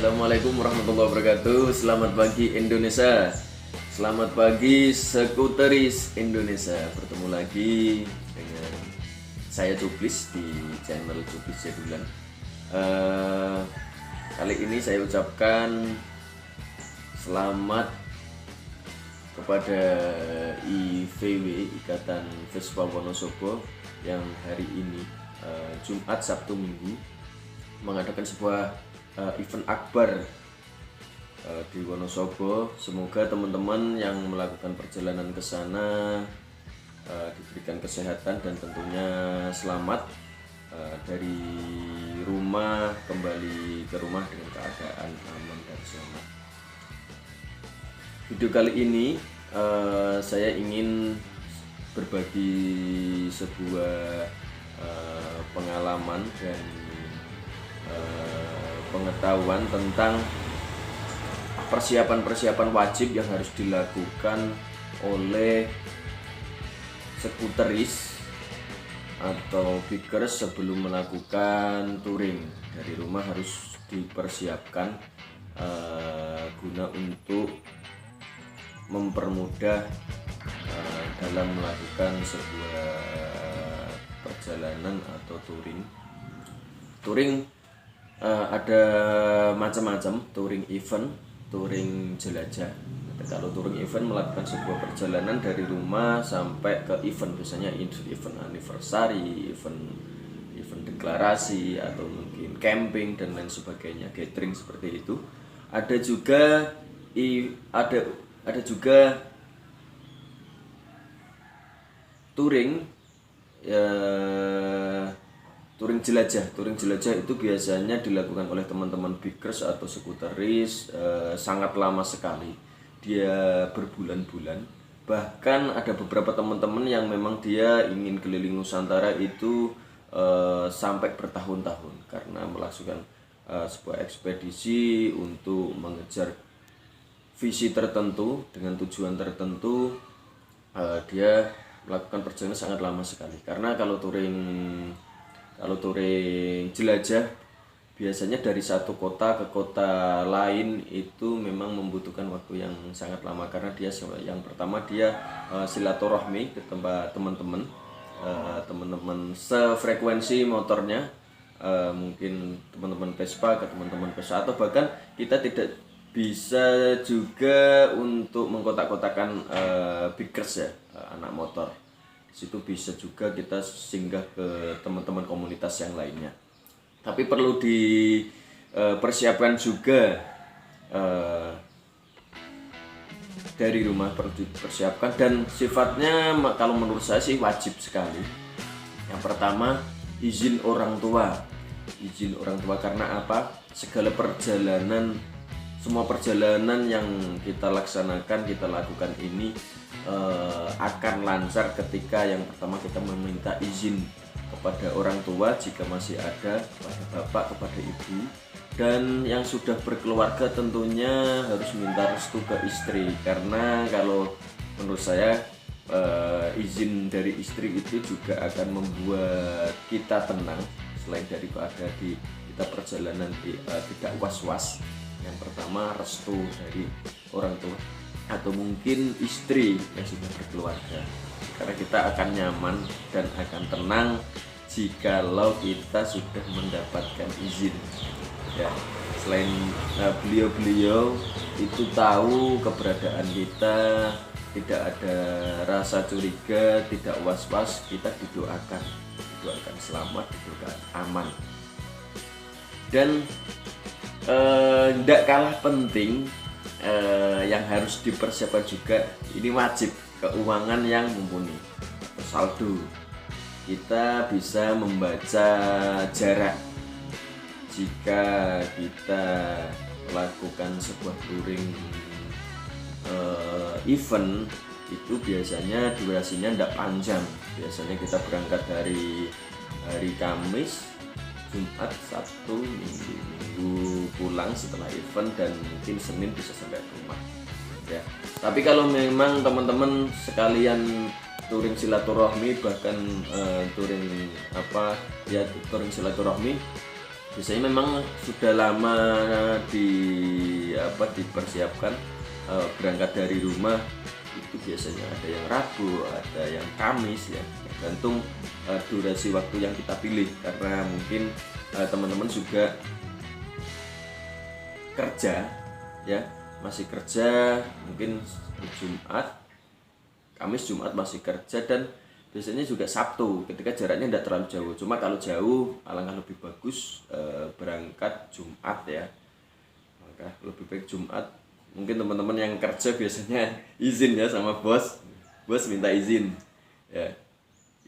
Assalamualaikum warahmatullahi wabarakatuh. Selamat pagi Indonesia. Selamat pagi skuteris Indonesia. Bertemu lagi dengan saya Cuplis di channel Cuplis Jadulan. Kali ini saya ucapkan selamat kepada IVW, Ikatan Vespa Wonosobo, yang hari ini Jumat, Sabtu, Minggu mengadakan sebuah event akbar di Wonosobo. Semoga teman-teman yang melakukan perjalanan ke sana diberikan kesehatan dan tentunya selamat dari rumah kembali ke rumah dengan keadaan aman dan selamat. Video kali ini saya ingin berbagi sebuah pengalaman dan pengetahuan tentang persiapan-persiapan wajib yang harus dilakukan oleh skuteris atau bikers sebelum melakukan touring. Dari rumah harus dipersiapkan guna untuk mempermudah dalam melakukan sebuah perjalanan atau touring. Ada macam-macam, touring event, touring jelajah. Kalau touring event melakukan sebuah perjalanan dari rumah sampai ke event, biasanya event anniversary, event deklarasi, atau mungkin camping dan lain sebagainya, gathering seperti itu. Ada juga touring jelajah. Touring jelajah itu biasanya dilakukan oleh teman-teman bikers atau skuteris, sangat lama sekali. Dia berbulan-bulan. Bahkan ada beberapa teman-teman yang memang dia ingin keliling Nusantara itu sampai bertahun-tahun karena melakukan sebuah ekspedisi untuk mengejar visi tertentu dengan tujuan tertentu. Dia melakukan perjalanan sangat lama sekali. Karena kalau touring jelajah biasanya dari satu kota ke kota lain itu memang membutuhkan waktu yang sangat lama, karena dia yang pertama dia silaturahmi ke tempat teman-teman sefrekuensi motornya, mungkin teman-teman Vespa ke teman-teman Vespa, atau bahkan kita tidak bisa juga untuk mengkotak-kotakan bikers ya, anak motor. Situ bisa juga kita singgah ke teman-teman komunitas yang lainnya. Tapi perlu dipersiapkan juga dari rumah, perlu dipersiapkan, dan sifatnya kalau menurut saya sih wajib sekali. Yang pertama, izin orang tua. Izin orang tua karena apa? Segala perjalanan, semua perjalanan yang kita laksanakan, kita lakukan ini akan lancar ketika yang pertama kita meminta izin kepada orang tua jika masih ada, kepada bapak, kepada ibu, dan yang sudah berkeluarga tentunya harus minta restu ke istri, karena kalau menurut saya izin dari istri itu juga akan membuat kita tenang. Selain daripada kita perjalanan tidak was-was, yang pertama restu dari orang tua atau mungkin istri yang sudah berkeluarga, karena kita akan nyaman dan akan tenang jikalau kita sudah mendapatkan izin ya. Selain beliau-beliau itu tahu keberadaan kita, tidak ada rasa curiga, tidak was-was, kita didoakan selamat, didoakan aman. Dan tidak kalah penting, yang harus dipersiapkan juga, ini wajib, keuangan yang mumpuni, saldo. Kita bisa membaca jarak jika kita melakukan sebuah touring event itu biasanya durasinya tidak panjang. Biasanya kita berangkat dari hari Kamis, Jumat, Sabtu, Minggu pulang setelah event, dan mungkin Senin bisa sampai rumah ya. Tapi kalau memang teman-teman sekalian touring silaturahmi, bahkan touring silaturahmi, biasanya memang sudah lama dipersiapkan. Berangkat dari rumah itu biasanya ada yang Rabu, ada yang Kamis ya, tergantung durasi waktu yang kita pilih, karena mungkin teman-teman juga kerja ya, masih kerja, mungkin Jumat, Kamis, Jumat masih kerja, dan biasanya juga Sabtu ketika jaraknya tidak terlalu jauh. Cuma kalau jauh alangkah lebih bagus berangkat Jumat ya, maka lebih baik Jumat. Mungkin teman-teman yang kerja biasanya izin ya sama bos minta izin ya,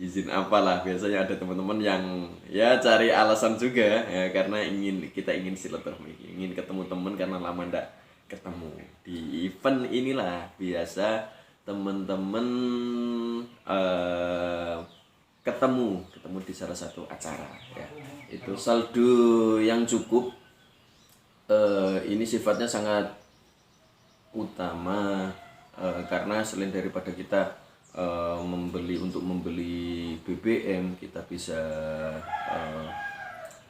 izin apalah, biasanya ada teman-teman yang ya cari alasan juga ya, karena kita ingin silaturahmi, ingin ketemu teman karena lama ndak ketemu. Di event inilah biasa teman-teman ketemu di salah satu acara ya. Itu saldo yang cukup ini sifatnya sangat utama karena selain daripada kita membeli BBM, kita bisa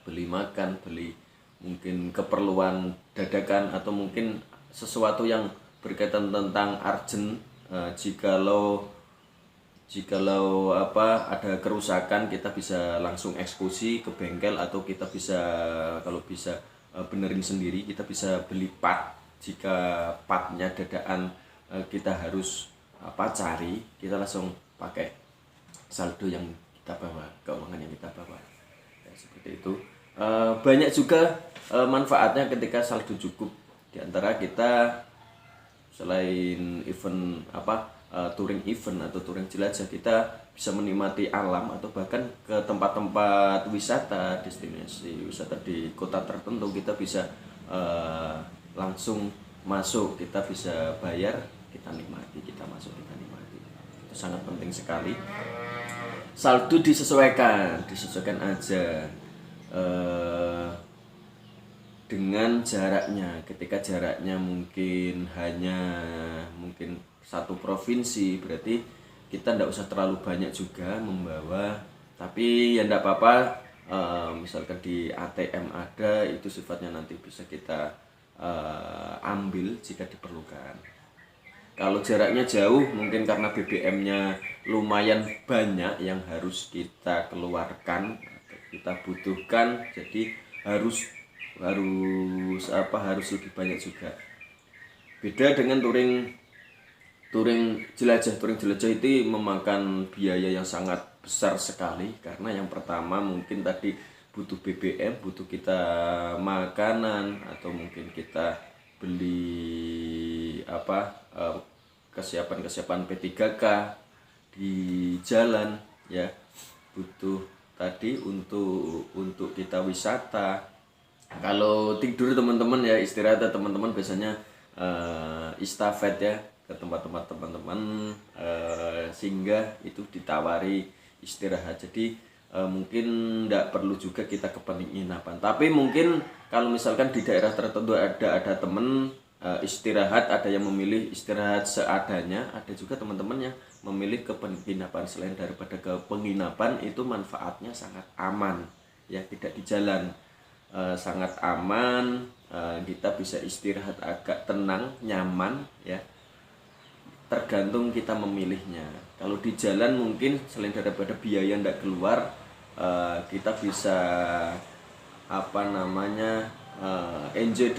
beli makan, beli mungkin keperluan dadakan, atau mungkin sesuatu yang berkaitan tentang urgent. Jikalau ada kerusakan, kita bisa langsung eksekusi ke bengkel, atau kita bisa kalau bisa benerin sendiri, kita bisa beli part. Jika partnya dadaan kita harus cari, kita langsung pakai saldo yang kita bawa, keuangan yang kita bawa ya, seperti itu. Banyak juga manfaatnya ketika saldo cukup. Di antara kita selain event touring event atau touring jelajah, kita bisa menikmati alam, atau bahkan ke tempat-tempat wisata, destinasi wisata di kota tertentu. Kita bisa langsung masuk, kita bisa bayar, kita nikmati, kita masuk, kita nikmati. Itu sangat penting sekali. Saldo disesuaikan aja dengan jaraknya. Ketika jaraknya mungkin hanya satu provinsi, berarti kita tidak usah terlalu banyak juga membawa, tapi ya tidak apa-apa. Misalkan di ATM ada, itu sifatnya nanti bisa kita ambil jika diperlukan. Kalau jaraknya jauh, mungkin karena BBM-nya lumayan banyak yang harus kita keluarkan, kita butuhkan, jadi harus lebih banyak juga. Beda dengan touring jelajah itu memakan biaya yang sangat besar sekali, karena yang pertama mungkin tadi butuh BBM, butuh kita makanan, atau mungkin kita beli kesiapan P3K di jalan ya, butuh tadi untuk kita wisata. Kalau tidur teman-teman ya, istirahat teman-teman biasanya istafet ya ke tempat-tempat teman-teman, singgah itu ditawari istirahat. Jadi mungkin tidak perlu juga kita ke penginapan, tapi mungkin kalau misalkan di daerah tertentu ada teman istirahat, ada yang memilih istirahat seadanya, ada juga teman-teman yang memilih ke penginapan. Selain daripada ke penginapan, itu manfaatnya sangat aman ya, tidak di jalan, sangat aman, kita bisa istirahat agak tenang, nyaman ya, tergantung kita memilihnya. Kalau di jalan mungkin selain daripada biaya tidak keluar, kita bisa enjoy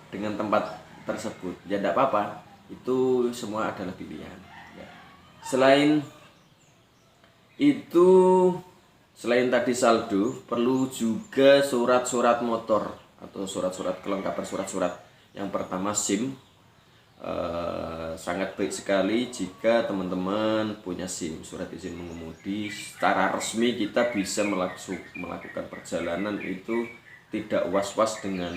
dengan tempat tersebut ya, tidak apa-apa, itu semua adalah pilihan ya. Selain tadi saldo, perlu juga surat-surat motor atau surat-surat kelengkapan surat-surat. Yang pertama SIM. Sangat baik sekali jika teman-teman punya SIM, surat izin mengemudi. Secara resmi kita bisa melakukan perjalanan itu tidak was-was dengan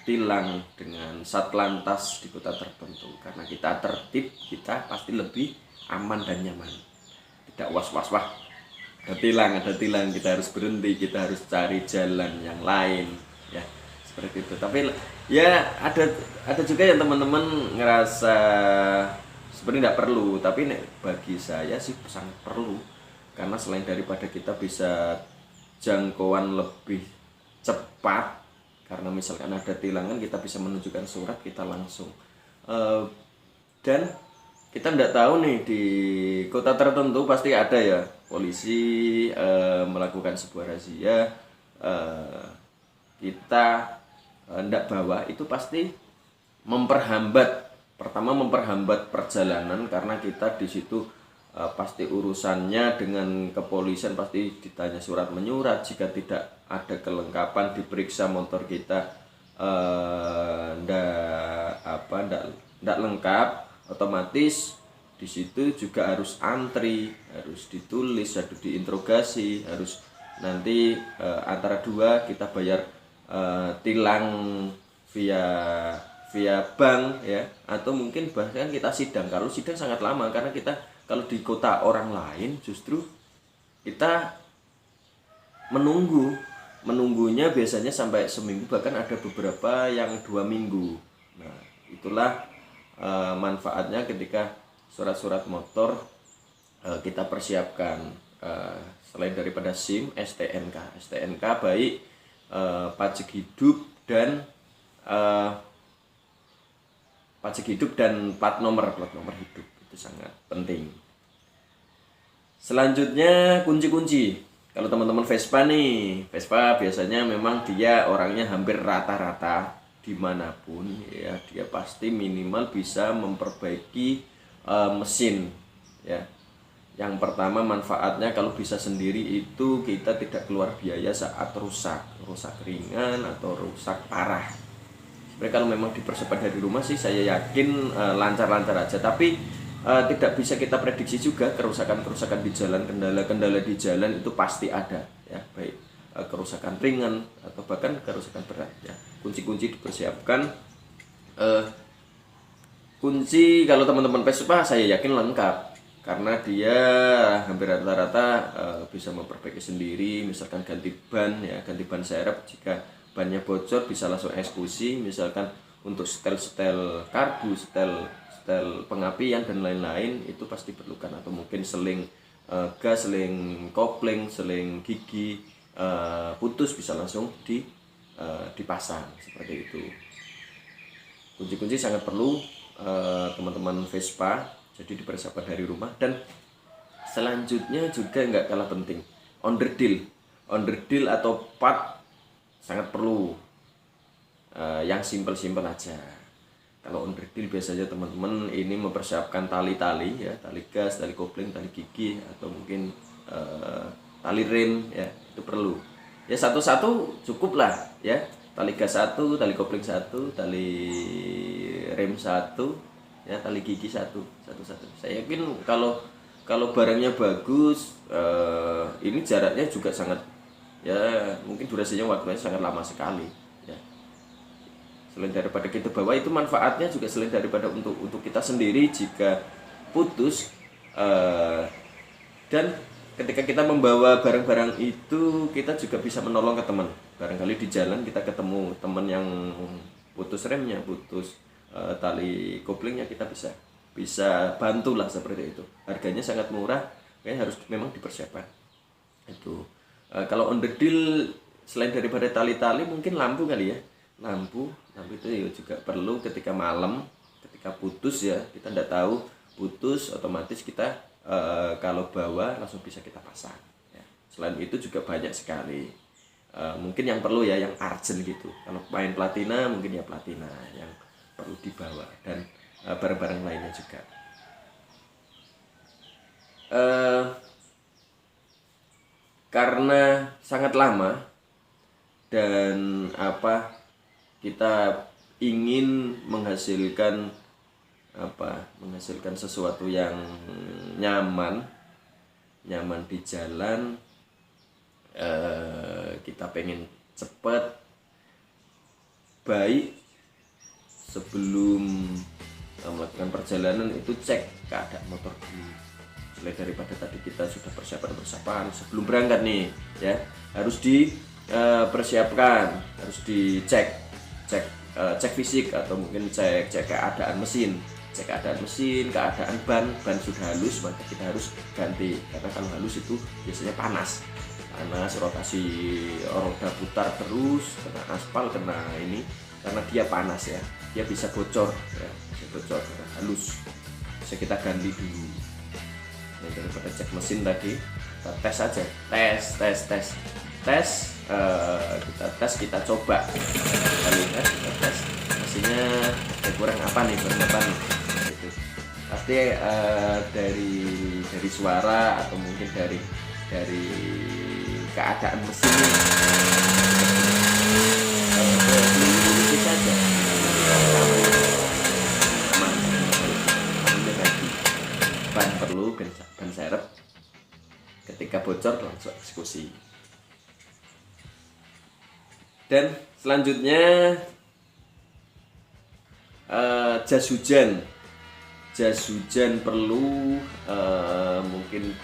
tilang, dengan satlantas di kota tertentu, karena kita tertib, kita pasti lebih aman dan nyaman. Tidak was-was, wah ada tilang, kita harus berhenti, kita harus cari jalan yang lain ya, seperti itu. Tapi ya ada juga yang teman-teman ngerasa sebenarnya tidak perlu, tapi bagi saya sih sangat perlu, karena selain daripada kita bisa jangkauan lebih cepat, karena misalkan ada tilangan kita bisa menunjukkan surat, kita langsung dan kita tidak tahu nih di kota tertentu pasti ada ya polisi melakukan sebuah razia, kita hendak bawa itu pasti memperhambat perjalanan, karena kita di situ pasti urusannya dengan kepolisian, pasti ditanya surat menyurat. Jika tidak ada kelengkapan, diperiksa motor kita ndak lengkap, otomatis di situ juga harus antri, harus ditulis, harus diinterogasi, harus nanti antara dua kita bayar tilang via bank ya, atau mungkin bahkan kita sidang. Kalau sidang sangat lama, karena kita kalau di kota orang lain justru kita menunggunya biasanya sampai seminggu, bahkan ada beberapa yang 2 minggu. Nah, itulah manfaatnya ketika surat-surat motor kita persiapkan, selain daripada SIM, STNK baik pajak hidup dan plat nomor hidup, itu sangat penting. Selanjutnya kunci-kunci. Kalau teman-teman Vespa biasanya memang dia orangnya hampir rata-rata dimanapun ya, dia pasti minimal bisa memperbaiki mesin ya. Yang pertama manfaatnya kalau bisa sendiri itu kita tidak keluar biaya saat rusak ringan atau rusak parah. Sebenarnya kalau memang dipercepat dari rumah sih saya yakin lancar-lancar aja, tapi tidak bisa kita prediksi juga kerusakan di jalan, kendala di jalan itu pasti ada ya, baik kerusakan ringan atau bahkan kerusakan berat ya. Kunci-kunci dipersiapkan. Kunci kalau teman-teman Vespa saya yakin lengkap, karena dia hampir rata-rata bisa memperbaiki sendiri. Misalkan ganti ban serep, jika bannya bocor bisa langsung eksekusi. Misalkan untuk setel karbu, setel pengapian dan lain-lain itu pasti perlukan, atau mungkin seling gas, seling kopling, seling gigi putus bisa langsung dipasang seperti itu. Kunci-kunci sangat perlu teman-teman Vespa, jadi dipersiapkan dari rumah. Dan selanjutnya juga nggak kalah penting, onderdil atau part sangat perlu, yang simpel-simpel aja. Kalau onderdil biasanya teman-teman ini mempersiapkan tali-tali ya, tali gas, tali kopling, tali gigi, atau mungkin tali rem ya, itu perlu. Ya satu-satu cukup lah ya. Tali gas 1, tali kopling 1, tali rem 1, ya tali gigi 1. Saya yakin kalau barangnya bagus, ini jaraknya juga sangat ya, mungkin durasinya waktunya sangat lama sekali ya. Selain daripada kita bawa, itu manfaatnya juga selain daripada untuk kita sendiri jika putus, dan ketika kita membawa barang-barang itu kita juga bisa menolong ke teman. Barangkali di jalan kita ketemu teman yang putus remnya, putus tali koplingnya, kita bisa bantulah seperti itu. Harganya sangat murah, harus memang dipersiapkan itu. Kalau onderdil selain daripada tali-tali, mungkin lampu kali ya. Lampu itu juga perlu ketika malam, ketika putus ya, kita tidak tahu putus, otomatis kita kalau bawa langsung bisa kita pasang ya. Selain itu juga banyak sekali mungkin yang perlu ya, yang urgent gitu. Kalau main platina mungkin ya platina yang perlu dibawa, dan barang-barang lainnya juga. Karena sangat lama dan kita ingin menghasilkan sesuatu yang nyaman di jalan, kita pengen cepat, baik sebelum melakukan perjalanan itu cek keadaan motor dulu. Selain daripada tadi kita sudah persiapan sebelum berangkat nih ya, harus dipersiapkan, harus dicek fisik, atau mungkin cek keadaan mesin, keadaan ban sudah halus maka kita harus ganti, karena kalau halus itu biasanya panas panas, rotasi roda putar terus, kena aspal, kena ini, karena dia panas ya, dia bisa bocor ya, bisa bocor halus, bisa kita ganti dulu. Nah, daripada cek mesin tadi, kita tes aja, kita coba, kita lihat, kita tes mesinnya kurang apa nih, gitu. Pasti dari suara atau mungkin dari keadaan mesinnya. Sedikit saja ban perlu, ban serep, ketika bocor langsung eksekusi. Dan selanjutnya jas hujan perlu, mungkin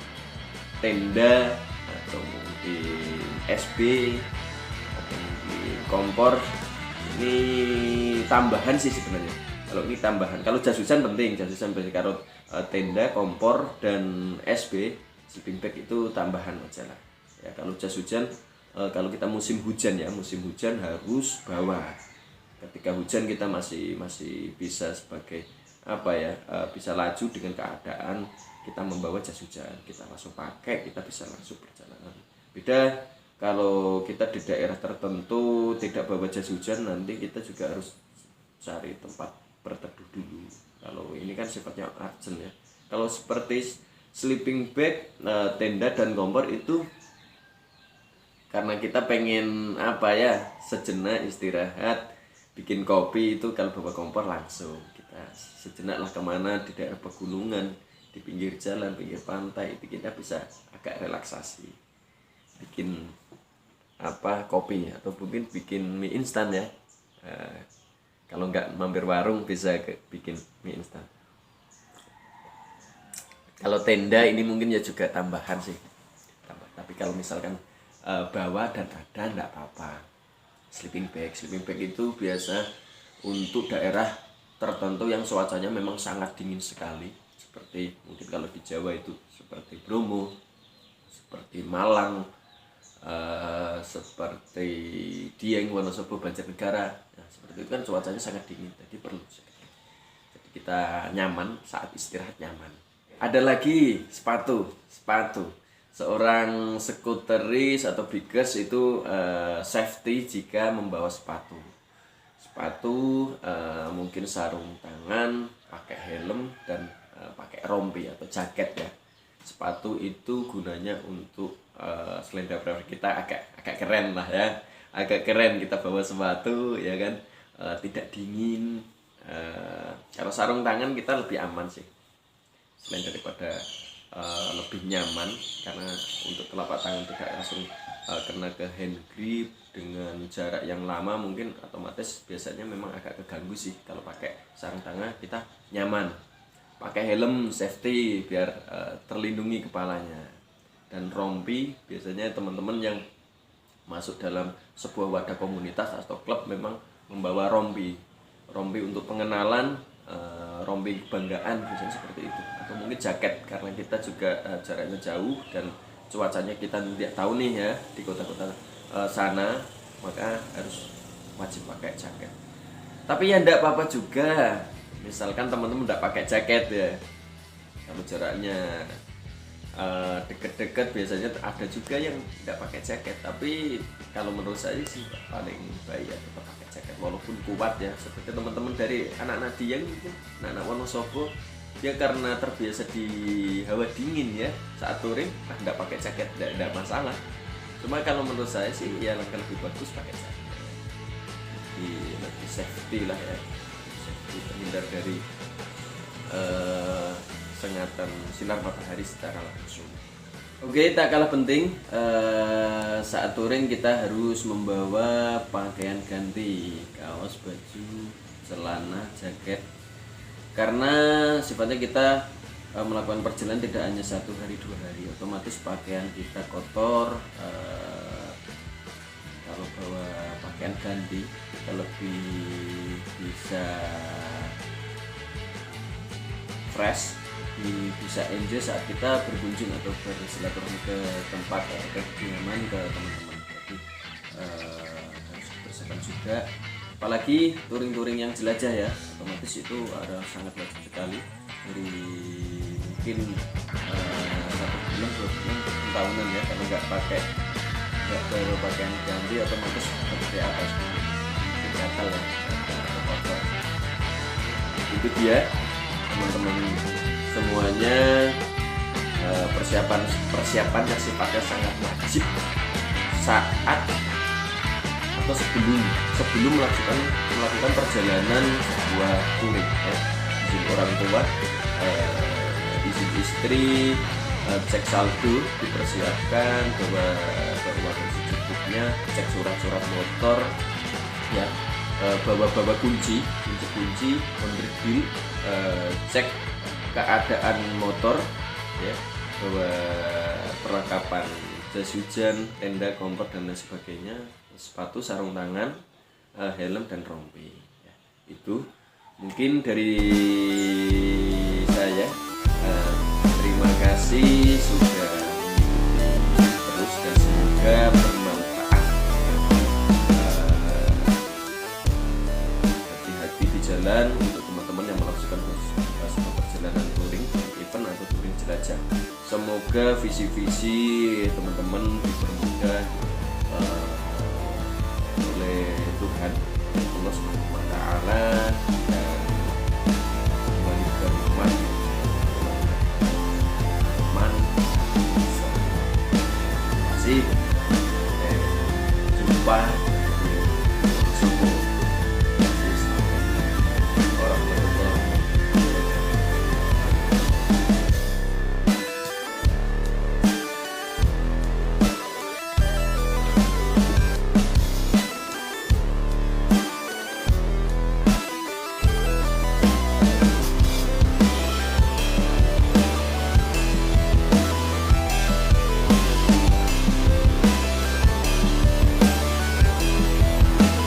tenda atau mungkin SB atau mungkin kompor. Ini tambahan sih sebenarnya. Kalau ini tambahan, kalau jas hujan penting, kalau tenda, kompor dan SB sleeping bag itu tambahan aja lah ya. Kalau jas hujan, kalau kita musim hujan harus bawa. Ketika hujan kita masih bisa sebagai bisa laju dengan keadaan kita membawa jas hujan, kita langsung pakai, kita bisa langsung perjalanan. Beda kalau kita di daerah tertentu tidak bawa jas hujan, nanti kita juga harus cari tempat berteduh dulu. Kalau ini kan sifatnya urgent ya. Kalau seperti sleeping bag, tenda dan kompor itu karena kita pengen sejenak istirahat, bikin kopi, itu kalau bawa kompor langsung kita sejenak lah kemana di daerah pegunungan, di pinggir jalan, pinggir pantai, itu kita bisa agak relaksasi, bikin kopi atau mungkin bikin mie instan ya. Kalau nggak mampir warung bisa bikin mie instan. Kalau tenda ini mungkin ya juga tambahan sih, tapi kalau misalkan bawa dan ada nggak apa-apa. Sleeping bag itu biasa untuk daerah tertentu yang cuacanya memang sangat dingin sekali, seperti mungkin kalau di Jawa itu seperti Bromo, seperti Malang, seperti Dieng, Wonosobo, Banjarnegara. Nah, seperti itu kan cuacanya sangat dingin, jadi perlu. Jadi kita nyaman saat istirahat, nyaman. Ada lagi sepatu. Seorang skuteris atau bikers itu safety jika membawa sepatu, mungkin sarung tangan, pakai helm dan pakai rompi atau jaket ya. Sepatu itu gunanya untuk selain daripada kita agak keren lah ya, agak keren kita bawa sepatu ya kan, tidak dingin. Kalau sarung tangan kita lebih aman sih, selain daripada lebih nyaman, karena untuk telapak tangan tidak langsung kena ke hand grip dengan jarak yang lama, mungkin otomatis biasanya memang agak keganggu sih. Kalau pakai sarung tangan kita nyaman, pakai helm safety biar terlindungi kepalanya. Dan rompi biasanya teman-teman yang masuk dalam sebuah wadah komunitas atau klub memang membawa rompi untuk pengenalan, rompi kebanggaan biasanya seperti itu. Atau mungkin jaket, karena kita juga jaraknya jauh dan cuacanya kita tidak tahu nih ya di kota-kota sana, maka harus wajib pakai jaket. Tapi ya enggak apa-apa juga, misalkan teman-teman enggak pakai jaket ya, kalau jaraknya deket-deket biasanya ada juga yang enggak pakai jaket. Tapi kalau menurut saya sih paling baik ya tetap pakai jaket, walaupun kuat ya. Seperti teman-teman dari anak-anak Dieng, anak-anak Wonosobo, dia karena terbiasa di hawa dingin ya, saat touring nggak pakai jaket nggak masalah. Cuma kalau menurut saya sih ya langkah lebih bagus pakai jaket, lebih safety lah ya, safety, terhindar dari sengatan sinar matahari secara langsung. Oke, tak kalah penting, saat touring kita harus membawa pakaian ganti, kaos, baju, celana, jaket. Karena sifatnya kita melakukan perjalanan tidak hanya 1 hari 2 hari, otomatis pakaian kita kotor. Kalau bawa pakaian ganti kita lebih bisa fresh, bisa enjoy saat kita berkunjung atau bersilaturahmi ke tempat kediaman ke teman-teman. Jadi harus dipersiapkan juga, apalagi touring-touring yang jelajah ya, otomatis itu ada sangat wajib sekali. Dari mungkin 1 bulan 2 bulan tahunan ya, karena nggak bawa pakaian ganti otomatis seperti apa seperti gatal ya, atau kotor. Itu dia teman-teman semuanya, persiapan yang sifatnya sangat wajib saat atau sebelum melakukan perjalanan sebuah touring ya. Izin orang tua, izin istri, cek saldo dipersiapkan, bawa uang secukupnya, cek surat-surat motor ya, bawa kunci, memberi bil, cek keadaan motor ya, bawa perlengkapan jas hujan, tenda, kompor dan lain sebagainya, sepatu, sarung tangan, helm dan rompi ya. Itu mungkin dari saya. Terima kasih sudah mengikuti terus dan semoga bermanfaat. Hati-hati di jalan untuk teman-teman yang melakukan sebuah perjalanan touring, event atau touring jelajah. Semoga visi-visi teman-teman dipermudah oleh Tuhan Allah Subhanahu wa Ta'ala.